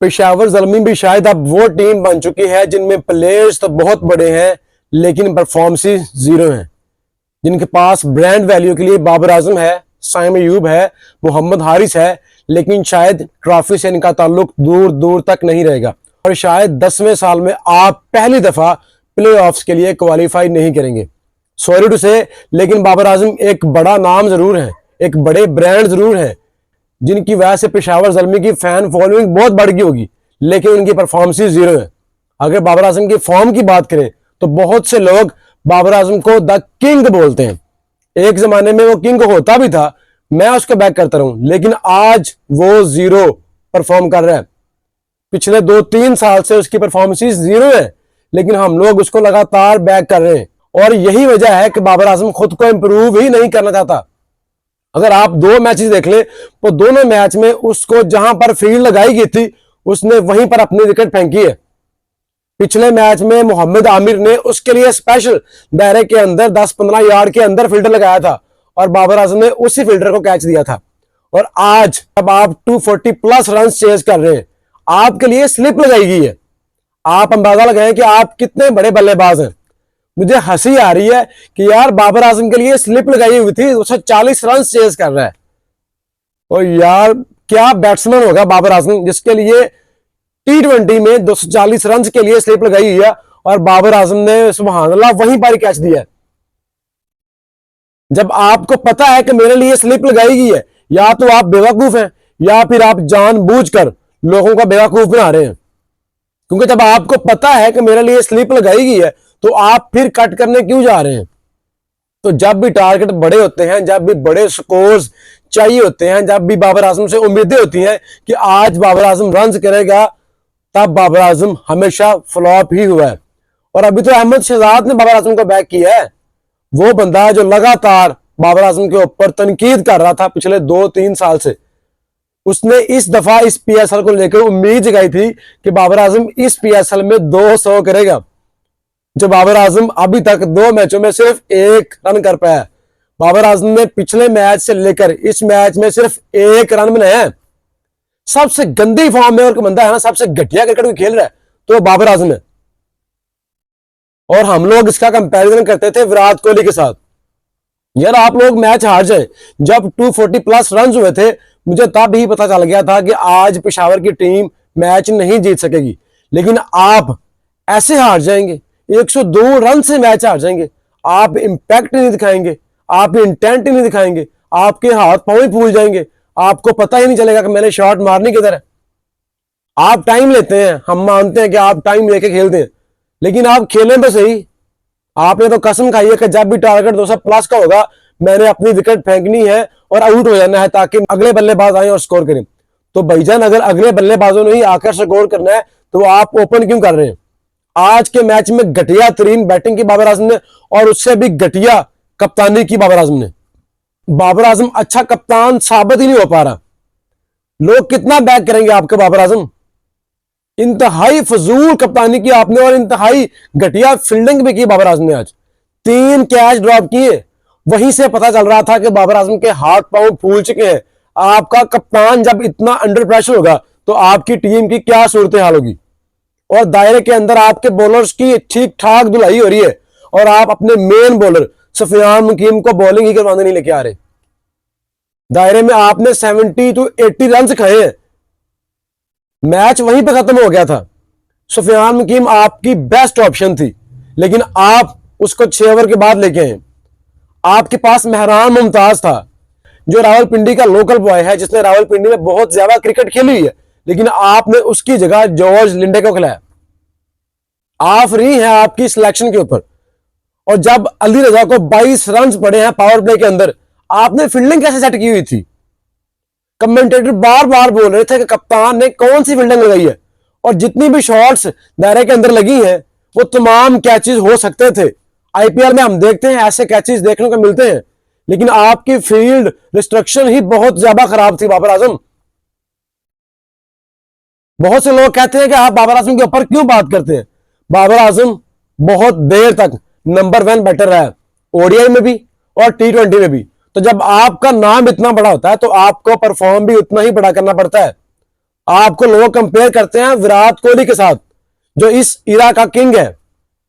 पेशावर ज़ल्मी भी शायद अब वो टीम बन चुकी है जिनमें प्लेयर्स तो बहुत बड़े हैं लेकिन परफॉर्मेंस जीरो हैं। जिनके पास ब्रांड वैल्यू के लिए बाबर आजम है, साइम अयूब है, मोहम्मद हारिस है, लेकिन शायद ट्रॉफी से इनका ताल्लुक दूर दूर तक नहीं रहेगा और शायद 10वें साल में आप पहली दफा प्ले ऑफ्स के लिए क्वालिफाई नहीं करेंगे। सॉरी टू से, लेकिन बाबर आजम एक बड़ा नाम जरूर है, एक बड़े ब्रांड जरूर है, जिनकी वजह से पेशावर ज़ल्मी की फैन फॉलोइंग बहुत बढ़ गई होगी, लेकिन उनकी परफॉर्मेंस जीरो है। अगर बाबर आजम की फॉर्म की बात करें तो बहुत से लोग बाबर आजम को द किंग बोलते हैं। एक जमाने में वो किंग होता भी था, मैं उसको बैक करता रहूं, लेकिन आज वो जीरो परफॉर्म कर रहा है। पिछले 2-3 साल से उसकी परफॉर्मेंस जीरो है, लेकिन हम लोग उसको लगातार बैक कर रहे हैं और यही वजह है कि बाबर आजम खुद को इंप्रूव ही नहीं करना चाहता। अगर आप 2 मैचेस देख ले तो दोनों मैच में उसको जहां पर फील्ड लगाई गई थी उसने वहीं पर अपनी विकेट फेंकी है। पिछले मैच में मोहम्मद आमिर ने उसके लिए स्पेशल दायरे के अंदर 10-15 यार्ड के अंदर फील्डर लगाया था और बाबर आजम ने उसी फील्डर को कैच दिया था। और आज अब आप 240 प्लस रन चेज कर रहे हैं, आपके लिए स्लिप लगाई गई है। आप अंदाजा लगाएं कि आप कितने बड़े बल्लेबाज हैं। मुझे हंसी आ रही है कि यार बाबर आजम के लिए स्लिप लगाई हुई थी, 240 रन चेज कर रहा है। और यार क्या बैट्समैन होगा बाबर आजम जिसके लिए T20 में 240 रन के लिए स्लिप लगाई हुई है और बाबर आजम ने सुभान अल्लाह वहीं पर कैच दिया है। जब आपको पता है कि मेरे लिए स्लिप लगाई गई है, या तो आप बेवकूफ हैं या फिर आप जानबूझकर लोगों का बेवकूफ बना रहे हैं। क्योंकि जब आपको पता है कि मेरे लिए स्लिप लगाई गई है तो आप फिर कट करने क्यों जा रहे हैं। तो जब भी टारगेट बड़े होते हैं, जब भी बड़े स्कोर्स चाहिए होते हैं, जब भी बाबर आजम से उम्मीदें होती हैं कि आज बाबर आजम रन करेगा, तब बाबर आजम हमेशा फ्लॉप ही हुआ है। और अभी तो अहमद शहजाद ने बाबर आजम को बैक किया है। वो बंदा जो लगातार बाबर आजम के ऊपर तनकीद कर रहा था पिछले 2-3 साल से, उसने इस दफा इस PSL को लेकर उम्मीद जगाई थी कि बाबर आजम इस PSL में 200 करेगा। जो बाबर आजम अभी तक 2 मैचों में सिर्फ 1 रन कर पाया। बाबर आजम ने पिछले मैच से लेकर इस मैच में सिर्फ 1 रन बनाया है। सबसे गंदी फॉर्म में और बंदा है ना, सबसे घटिया क्रिकेट को खेल रहा है तो बाबर आजम है। और हम लोग इसका कंपैरिजन करते थे विराट कोहली के साथ। यार आप लोग मैच हार जाए, जब 240 प्लस रन हुए थे मुझे तब ही पता चल गया था कि आज पेशावर की टीम मैच नहीं जीत सकेगी। लेकिन आप ऐसे हार जाएंगे, 102 रन से मैच हार जाएंगे। आप इंपैक्ट नहीं दिखाएंगे, आप इंटेंट नहीं दिखाएंगे, आपके हाथ पांव ही फूल जाएंगे, आपको पता ही नहीं चलेगा कि मैंने शॉट मारनी किधर है। आप टाइम लेते हैं, हम मानते हैं कि आप टाइम लेके खेलते हैं, लेकिन आप खेलें तो सही। आपने तो कसम खाई है कि जब भी टारगेट 200 प्लस का होगा मैंने अपनी विकेट फेंकनी है और आउट हो जाना है ताकि अगले बल्लेबाज आए और स्कोर करें। तो भाईजान अगर अगले बल्लेबाजों ने ही आकर स्कोर करना है तो आप ओपन क्यों कर रहे हैं। आज के मैच में घटिया तरीन बैटिंग की बाबर आजम ने और उससे भी घटिया कप्तानी की बाबर आजम ने। बाबर आजम अच्छा कप्तान साबित ही नहीं हो पा रहा। लोग कितना बैक करेंगे आपके बाबर आजम। इंतहाई फजूल कप्तानी की आपने और इंतहाई घटिया फील्डिंग भी की बाबर आजम ने। आज 3 कैच ड्रॉप किए, वहीं से पता चल रहा था कि बाबर आजम के हाथ पांव फूल चुके हैं। आपका कप्तान जब इतना अंडर प्रेशर होगा तो आपकी टीम की क्या सूरत हाल होगी। और दायरे के अंदर आपके बॉलर्स की ठीक ठाक धुलाई हो रही है और आप अपने मेन बॉलर सफियान मुकीम को बॉलिंग ही करवाने नहीं लेके आ रहे। दायरे में आपने 70 to 80 रन खाए हैं, मैच वहीं पे खत्म हो गया था। सफियान मुकीम आपकी बेस्ट ऑप्शन थी, लेकिन आप उसको 6 ओवर के बाद लेके आए। आपके पास मेहरान मुमताज था जो रावलपिंडी का लोकल बॉय है, जिसने रावलपिंडी में बहुत ज्यादा क्रिकेट खेली हुई है, लेकिन आपने उसकी जगह जॉर्ज लिंडे को खिलाया। आप रही हैं आपकी सिलेक्शन के ऊपर। और जब अली रजा को 22 रन पड़े हैं पावर प्ले के अंदर, आपने फील्डिंग कैसे सेट की हुई थी। कमेंटेटर बार बार बोल रहे थे कि कप्तान ने कौन सी फील्डिंग लगाई है, और जितनी भी शॉट्स दायरे के अंदर लगी हैं वो तमाम कैचेस हो सकते थे। IPL में हम देखते हैं ऐसे कैचेस देखने को मिलते हैं, लेकिन आपकी फील्ड रिस्ट्रक्शन ही बहुत ज्यादा खराब थी बाबर आजम। बहुत से लोग कहते हैं कि आप बाबर आजम के ऊपर क्यों बात करते हैं। बाबर आजम बहुत देर तक नंबर 1 बैटर रहा है, ODI में भी और T20 में भी। तो जब आपका नाम इतना बड़ा होता है तो आपको परफॉर्म भी उतना ही बड़ा करना पड़ता है। आपको लोग कंपेयर करते हैं विराट कोहली के साथ जो इस इरा का किंग है,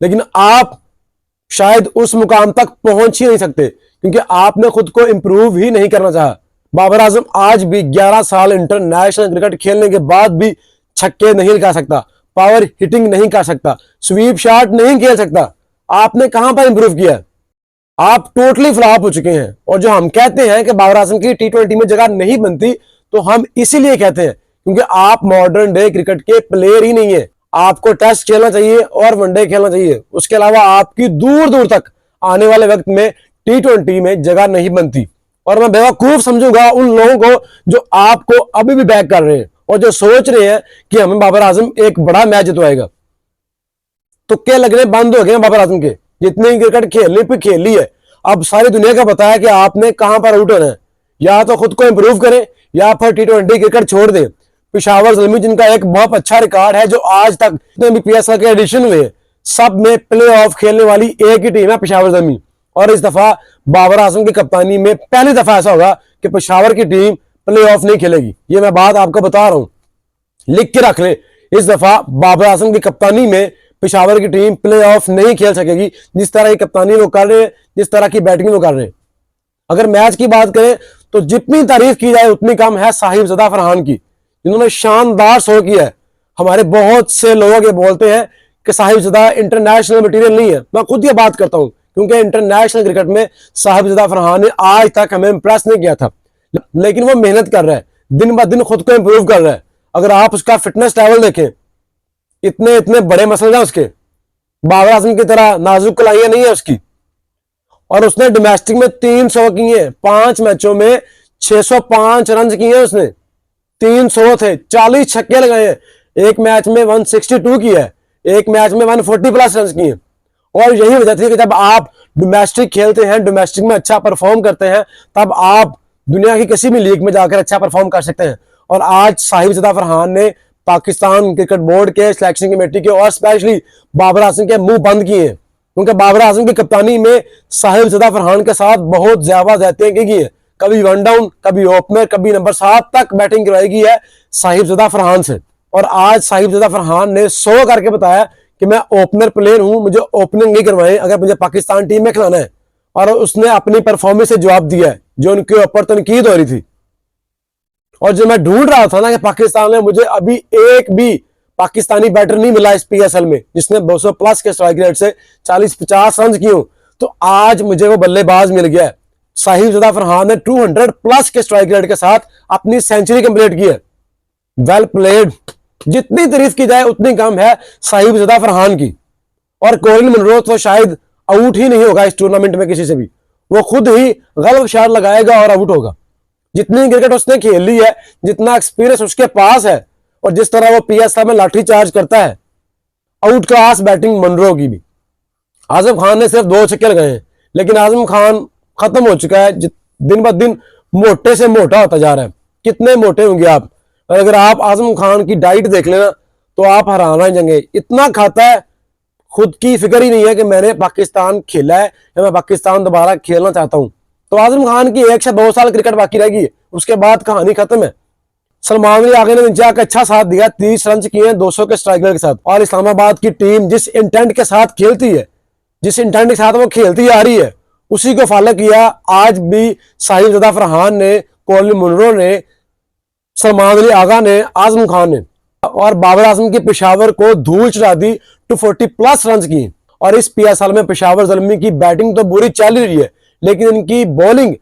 लेकिन आप शायद उस मुकाम तक पहुंच ही नहीं सकते क्योंकि आपने खुद को इंप्रूव ही नहीं करना चाहा। बाबर आजम आज भी 11 साल इंटरनेशनल क्रिकेट खेलने के बाद भी छक्के नहीं लगा सकता, पावर हिटिंग नहीं कर सकता, स्वीप शॉट नहीं खेल सकता। आपने कहां पर इंप्रूव किया है? आप टोटली फ्लॉप हो चुके हैं। और जो हम कहते हैं कि बाबर आजम की T20 में जगह नहीं बनती, तो हम इसीलिए कहते हैं क्योंकि आप मॉडर्न डे क्रिकेट के प्लेयर ही नहीं है। आपको टेस्ट खेलना चाहिए और वनडे खेलना चाहिए, उसके अलावा आपकी दूर दूर तक आने वाले वक्त में T20 में जगह नहीं बनती। और मैं बेवकूफ समझूंगा उन लोगों को जो आपको अभी भी बैक कर रहे हैं और जो सोच रहे हैं कि हमें बाबर आजम एक बड़ा मैच जितवाएगा। तुक्के लगने बंद हो गए हैं बाबर आजम के। जितनी क्रिकेट खेलनी पे खेली है, अब सारी दुनिया का पता है कि आपने कहां पर आउट होना है। या तो खुद को इंप्रूव करें या फिर T20 क्रिकेट छोड़ दें। पेशावर ज़ल्मी जिनका एक बहुत अच्छा रिकॉर्ड है, जो आज तक जितने भी PSL के एडिशन हुए सब में प्ले ऑफ खेलने वाली एक ही टीम है पेशावर ज़ल्मी। और इस दफा बाबर आजम की कप्तानी में पहली दफा ऐसा होगा कि पेशावर की टीम प्ले ऑफ नहीं खेलेगी। ये मैं बात आपको बता रहा हूं, लिख के रख ले। इस दफा बाबर आजम की कप्तानी में पेशावर की टीम प्ले ऑफ नहीं खेल सकेगी। जिस तरह की कप्तानी वो कर रहे हैं, जिस तरह की बैटिंग वो कर रहे हैं। अगर मैच की बात करें तो जितनी तारीफ की जाए उतनी कम है साहिबजादा फरहान की, जिन्होंने शानदार शो किया है। हमारे बहुत से लोग ये बोलते हैं कि साहिबजादा इंटरनेशनल मटेरियल नहीं है। मैं खुद ये बात करता हूं क्योंकि इंटरनेशनल क्रिकेट में साहिबजादा फरहान ने आज तक हमें इंप्रेस नहीं किया था, लेकिन वो मेहनत कर रहा है, दिन ब दिन खुद को इंप्रूव कर रहा है। अगर आप उसका फिटनेस लेवल देखें, इतने इतने बड़े मसल हैं उसके, बाबर आजम की तरह नाजुक कलाइयां नहीं है उसकी। और उसने डोमेस्टिक में 300 किए, 5 मैचों में 605 रन किए उसने। 300 थे, 40 छक्के लगाए हैं, एक मैच में 162 किया है, एक मैच में 140 प्लस रन किए। और यही वजह थी कि जब आप डोमेस्टिक खेलते हैं, डोमेस्टिक में अच्छा परफॉर्म करते हैं, तब आप दुनिया की किसी भी लीग में जाकर अच्छा परफॉर्म कर सकते हैं। और आज साहिबजादा फरहान ने पाकिस्तान क्रिकेट बोर्ड के सिलेक्शन कमेटी के और स्पेशली बाबर आजम के मुंह बंद किए हैं, क्योंकि बाबर आजम की कप्तानी में साहिबजादा फरहान के साथ बहुत ज्यादा ज्यादतियां की गई है। कभी वन डाउन, कभी ओपनर, कभी नंबर 7 तक बैटिंग करवाई गई है साहिबजादा फरहान से। और आज साहिबजादा फरहान ने 100 करके बताया कि मैं ओपनर प्लेयर हूं, मुझे ओपनिंग नहीं करवाएं अगर मुझे पाकिस्तान टीम में खिलाना है। और उसने अपनी परफॉर्मेंस से जवाब दिया है जो उनके ऊपर तनकीद हो रही थी। और जो मैं ढूंढ रहा था ना कि पाकिस्तान में मुझे अभी एक भी पाकिस्तानी बैटर नहीं मिला इस PSL में जिसने 200 प्लस के स्ट्राइक रेट से 40-50 रन किए, तो आज मुझे वो बल्लेबाज मिल गया है। साहिबजादा फरहान ने 200 प्लस के स्ट्राइक रेट के साथ अपनी सेंचुरी कंप्लीट की है। Well played. जितनी तारीफ की जाए उतनी कम है साहिबजादा फरहान की। और कॉलिन मुनरो तो शायद आउट ही नहीं होगा इस टूर्नामेंट में किसी से भी, वो खुद ही गलत शॉट लगाएगा और आउट होगा। जितनी क्रिकेट उसने खेल ली है, जितना एक्सपीरियंस उसके पास है, और जिस तरह वो PSL में लाठी चार्ज करता है, आउट क्लास बैटिंग मुनरो की भी। आजम खान ने सिर्फ 2 छक्के लगाए हैं, लेकिन आजम खान खत्म हो चुका है, दिन ब दिन मोटे से मोटा होता जा रहा है। कितने मोटे होंगे आप? और अगर आप आजम खान की डाइट देख लेना तो आप हैरान रह जाएंगे। इतना खाता है, खुद की फिक्र ही नहीं है कि मैंने पाकिस्तान खेला है या मैं पाकिस्तान दोबारा खेलना चाहता हूं। तो आजम खान की 1 से 2 साल क्रिकेट बाकी रहेगी, उसके बाद कहानी खत्म है। सलमान अली आगे ने नीचे का अच्छा साथ दिया, 30 रन किए हैं 200 के स्ट्राइक रेट के साथ। और इस्लामाबाद की टीम जिस इंटेंट के साथ खेलती है, जिस इंटेंट के साथ वो खेलती आ रही है, उसी को फॉलो किया। आज भी साहिबजादा फरहान ने, कॉलिन मुनरो ने, सलमान अली आगा ने, आजम खान ने और बाबर आजम की पेशावर को धूल चढ़ा दी। 240 प्लस रन किए। और इस PSL में पेशावर ज़ल्मी की बैटिंग तो बुरी चल रही है, लेकिन इनकी बॉलिंग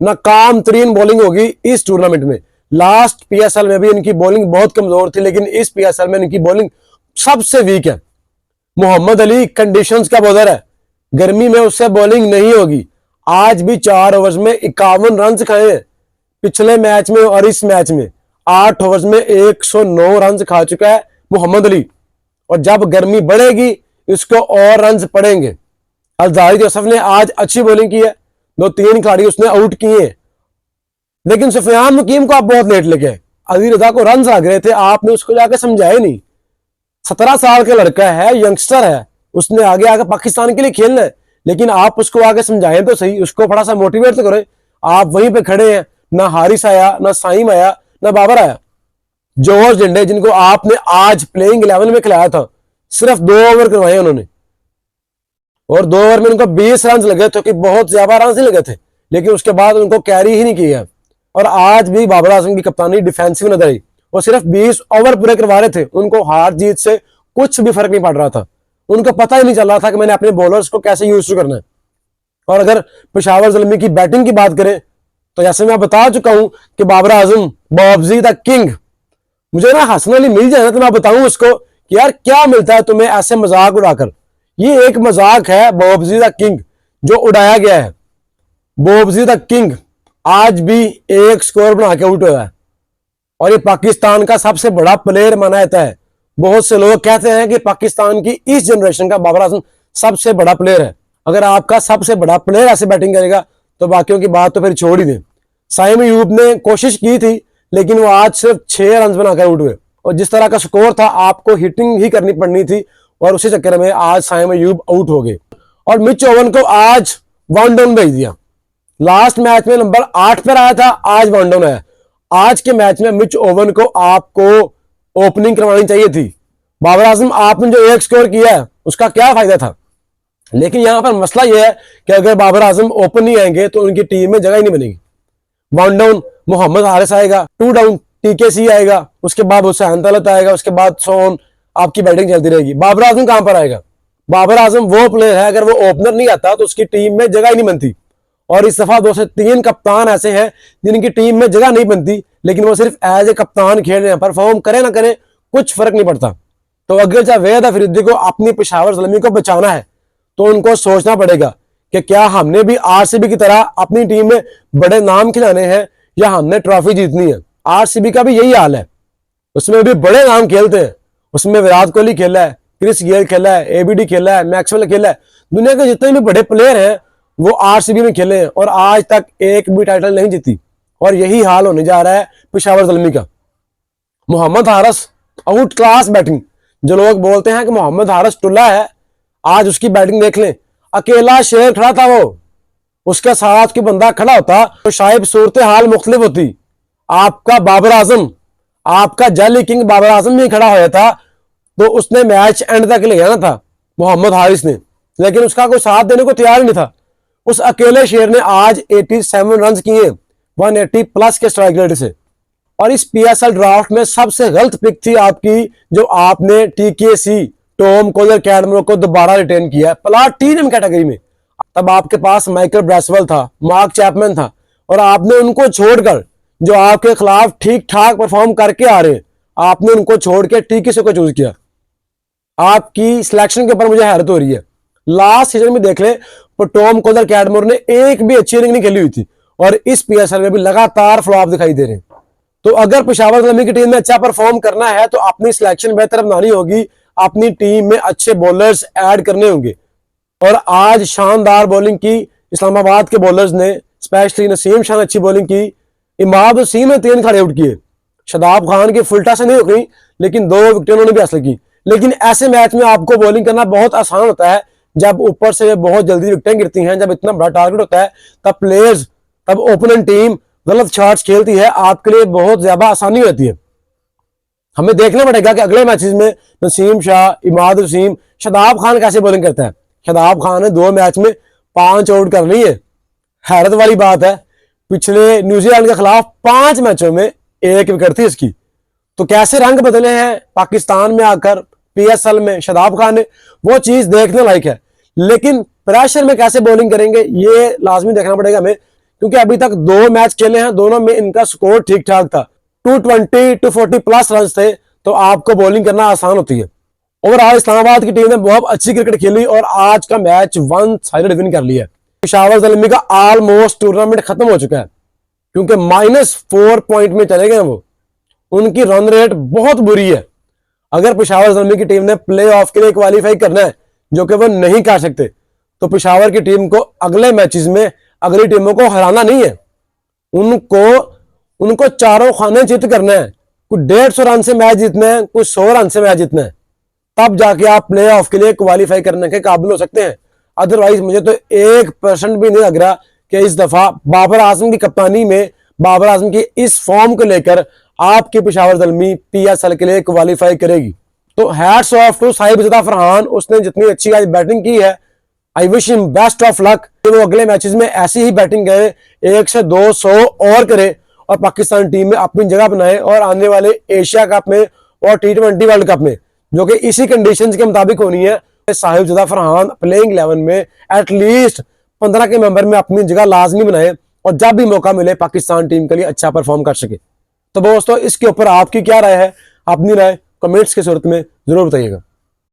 नाकाम तरीन बॉलिंग होगी इस टूर्नामेंट में। लास्ट PSL में भी इनकी बॉलिंग बहुत कमजोर थी, लेकिन इस PSL में इनकी बॉलिंग सबसे वीक है। मोहम्मद अली कंडीशंस का बॉलर है, गर्मी में उससे बॉलिंग नहीं होगी। आज भी 4 ओवर्स में 51 रन खाए हैं। पिछले मैच में और इस मैच में 8 ओवर्स में 109 रन खा चुका है मोहम्मद अली। और जब गर्मी बढ़ेगी इसको और रन पड़ेंगे। अल्जारी जोसेफ ने आज अच्छी बॉलिंग की है, 2-3 खिलाड़ी उसने आउट किए हैं, लेकिन सुफियान मुकीम को आप बहुत लेट लेके आए। अली रजा को रन लग रहे थे, आपने उसको जाके समझाया नहीं। 17 साल का लड़का है, यंगस्टर है, उसने आगे आगे पाकिस्तान के लिए खेलना है, लेकिन आप उसको आगे समझाएं तो सही, उसको थोड़ा सा मोटिवेट तो करें। आप वहीं पे खड़े हैं, ना हारिस आया, ना साइम आया, ना बाबर आया। जॉर्ज लिंडे जिनको आपने आज प्लेइंग 11 में खिलाया था, सिर्फ 2 ओवर करवाए उन्होंने, और 2 ओवर में उनको 20 रन लगे थे कि बहुत ज्यादा रन नहीं लगे थे, लेकिन उसके बाद उनको कैरी ही नहीं किया। और आज भी बाबर आजम की कप्तानी डिफेंसिव नजर आई, वो सिर्फ 20 ओवर पूरे करवा रहे थे, उनको हार जीत से कुछ भी फर्क नहीं पड़ रहा था, उनको पता ही नहीं चल रहा था कि मैंने अपने बॉलर्स को कैसे यूज करना है। और अगर पेशावर ज़ल्मी की बैटिंग की बात करें तो जैसे मैं बता चुका हूं कि बाबर आजम बॉब्जी द किंग, मुझे ना हंसने वाली मिल जाए ना तो मैं बताऊं उसको कि यार क्या मिलता है तुम्हें ऐसे मजाक उड़ाकर। ये एक मजाक है बॉब्जी द किंग जो उड़ाया गया है। बॉब्जी द किंग आज भी एक स्कोर बना के आउट हुआ है और ये पाकिस्तान का सबसे बड़ा प्लेयर माना जाता है। बहुत से लोग कहते हैं कि पाकिस्तान की इस जनरेशन का बाबर आजम सबसे बड़ा प्लेयर है। अगर आपका सबसे बड़ा प्लेयर ऐसे बैटिंग करेगा तो बाकियों की बात तो फिर छोड़ ही दें। साइम अयूब ने कोशिश की थी लेकिन वो आज सिर्फ 6 रन बनाकर आउट हुए, और जिस तरह का स्कोर था आपको हिटिंग ही करनी पड़नी थी, और उसी चक्कर में आज साइम अयूब आउट हो गए और मिच ओवन को आज 1 डाउन भेज दिया। लास्ट मैच में नंबर 8 पर आया था, आज 1 डाउन आया। आज के मैच में मिच ओवन को आपको ओपनिंग करवानी चाहिए थी। बाबर आजम आपने जो एक स्कोर किया है उसका क्या फायदा था, लेकिन यहां पर मसला यह है कि अगर बाबर आजम ओपन नहीं आएंगे तो उनकी टीम में जगह ही नहीं बनेगी। 1 डाउन मोहम्मद हारिस आएगा, 2 डाउन टीकेसी आएगा, उसके बाद हुसैन तलत आएगा, उसके बाद सोन, आपकी बैटिंग चलती रहेगी। बाबर आजम कहां पर आएगा? बाबर आजम वो प्लेयर है, अगर वो ओपनर नहीं आता तो उसकी टीम में जगह ही नहीं बनती। और इस दफा 2 से 3 कप्तान ऐसे हैं जिनकी टीम में जगह नहीं बनती, लेकिन वो सिर्फ एज ए कप्तान खेल रहे हैं, परफॉर्म करे ना करे कुछ फर्क नहीं पड़ता। तो अगर जावेद अफरीदी को अपनी पेशावर ज़ल्मी को बचाना है तो उनको सोचना पड़ेगा कि क्या हमने भी आरसीबी की तरह अपनी टीम में बड़े नाम खिलाने हैं या हमने ट्रॉफी जीतनी है। आरसीबी का भी यही हाल है, उसमें भी बड़े नाम खेलते हैं, उसमें विराट कोहली खेला है, क्रिस गेल खेला है, एबीडी खेला है, मैक्सवेल खेला है, दुनिया के जितने भी बड़े प्लेयर हैं वो आरसीबी में खेले हैं और आज तक एक भी टाइटल नहीं जीती। और यही हाल होने जा रहा है पेशावर ज़ल्मी का। Mohammad Haris out class batting, जो लोग बोलते हैं कि मोहम्मद हारिस टुल्ला है, आज उसकी बैटिंग देख लें। अकेला शेर खड़ा था, वो उसके साथ कोई बंदा खड़ा होता तो शायद सूरत हाल मुख्तलिफ होती। आपका बाबर आजम, आपका जैली किंग बाबर आजम भी खड़ा होया था तो उसने मैच एंड तक ले जाना था मोहम्मद हारिस ने, लेकिन उसका कोई साथ देने को तैयार नहीं था। उस अकेले शेर ने आज 87 रन किए 180 प्लस के स्ट्राइक रेट से। और इस पीएसएल ड्राफ्ट में सबसे गलत पिक थी आपकी, जो आपने टीकेसी टॉम कोलर कैडमरो को दोबारा रिटेन किया प्लाटिनम कैटेगरी में। तब आपके पास माइकल ब्रेसवेल था, मार्क चैपमैन था, और आपने उनको छोड़कर जो आपके खिलाफ ठीक ठाक परफॉर्म करके आ रहे हैं, आपने उनको छोड़ के टीकेसी को चूज किया। आपकी सिलेक्शन के ऊपर मुझे हैरत हो रही है। लास्ट सीजन में देख ले तो टॉम कोलर कैडमोर ने एक भी अच्छी इनिंग नहीं खेली हुई थी और इस पीएसएल में भी लगातार फ्लॉप दिखाई दे रहे हैं। तो अगर पेशावर ज़ल्मी की टीम में अच्छा परफॉर्म करना है तो अपनी सिलेक्शन बेहतर बनानी होगी, अपनी टीम में अच्छे बॉलर्स ऐड करने होंगे। और आज शानदार बॉलिंग की इस्लामाबाद के बॉलर्स ने, स्पेशली नसीम शाह ने अच्छी बॉलिंग की। इमाद वसीम ने 3 खड़े आउट किए, शादाब खान की फुल टॉस नहीं हो गई लेकिन 2 विकेटें उन्होंने भी हासिल की। लेकिन ऐसे मैच में आपको बॉलिंग करना बहुत आसान होता है जब ऊपर से बहुत जल्दी विकेटें गिरती हैं, जब इतना बड़ा टारगेट होता है, तब प्लेयर्स, तब ओपोनेंट टीम गलत शॉट्स खेलती है, आपके लिए बहुत ज्यादा आसानी होती है। हमें देखना पड़ेगा कि अगले मैचेस में नसीम शाह, इमाद वसीम, शादाब खान कैसे बॉलिंग करता है। शादाब खान ने 2 मैच में 5 आउट कर ली है। हैरत वाली बात है, पिछले न्यूजीलैंड के खिलाफ 5 मैचों में 1 विकेट थी इसकी। तो कैसे रंग बदले हैं पाकिस्तान में आकर पीएसएल में शादाब खान ने, वो चीज देखने लायक है। लेकिन प्रेशर में कैसे बॉलिंग करेंगे ये लाजमी देखना पड़ेगा हमें, क्योंकि अभी तक 2 मैच खेले हैं, दोनों में इनका स्कोर ठीक ठाक था, 220 240 प्लस रन थे, तो आपको बॉलिंग करना आसान होती है। ओवरऑल इस्लामाबाद की टीम ने बहुत अच्छी क्रिकेट खेली और आज का मैच 1 साइडेड विन कर लिया। पेशावर ज़ल्मी का ऑलमोस्ट टूर्नामेंट खत्म हो चुका है क्योंकि -4 पॉइंट में चले गए वो। उनकी रन रेट बहुत बुरी है। अगर पेशावर ज़ल्मी की टीम ने प्ले ऑफ के लिए क्वालिफाई करना है, जो कि वो नहीं कर सकते, तो पेशावर की टीम को अगले मैचेस में अगली टीमों को हराना नहीं है, उनको चारों खाने चित करना है। कुछ 150 रन से मैच जीतना है, कुछ 100 रन से मैच जीतना है, तब जाके आप प्ले ऑफ के लिए क्वालिफाई करने के काबिल हो सकते हैं। अदरवाइज मुझे तो 1% भी नहीं लग रहा कि इस दफा बाबर आजम की कप्तानी में, बाबर आजम की इस फॉर्म को लेकर आपकी पेशावर ज़ल्मी PSL के लिए क्वालिफाई करेगी। तो hats off to Sahibzada Farhan, उसने जितनी अच्छी आज बैटिंग की है, I wish him best of luck. वो अगले मैचेस में ऐसी ही बैटिंग करे, 1 से 200 और करे और पाकिस्तान टीम में अपनी जगह बनाए और आने वाले एशिया कप में और T20 वर्ल्ड कप में, जो कि इसी कंडीशंस के मुताबिक होनी है, साहिबजादा फरहान प्लेइंग 11 में एटलीस्ट 15 के मेंबर में अपनी जगह लाजमी बनाए और जब भी मौका मिले पाकिस्तान टीम के लिए अच्छा परफॉर्म कर सके। तो दोस्तों, इसके ऊपर आपकी क्या राय है? अपनी राय कमेंट्स की सूरत में जरूर बताइएगा।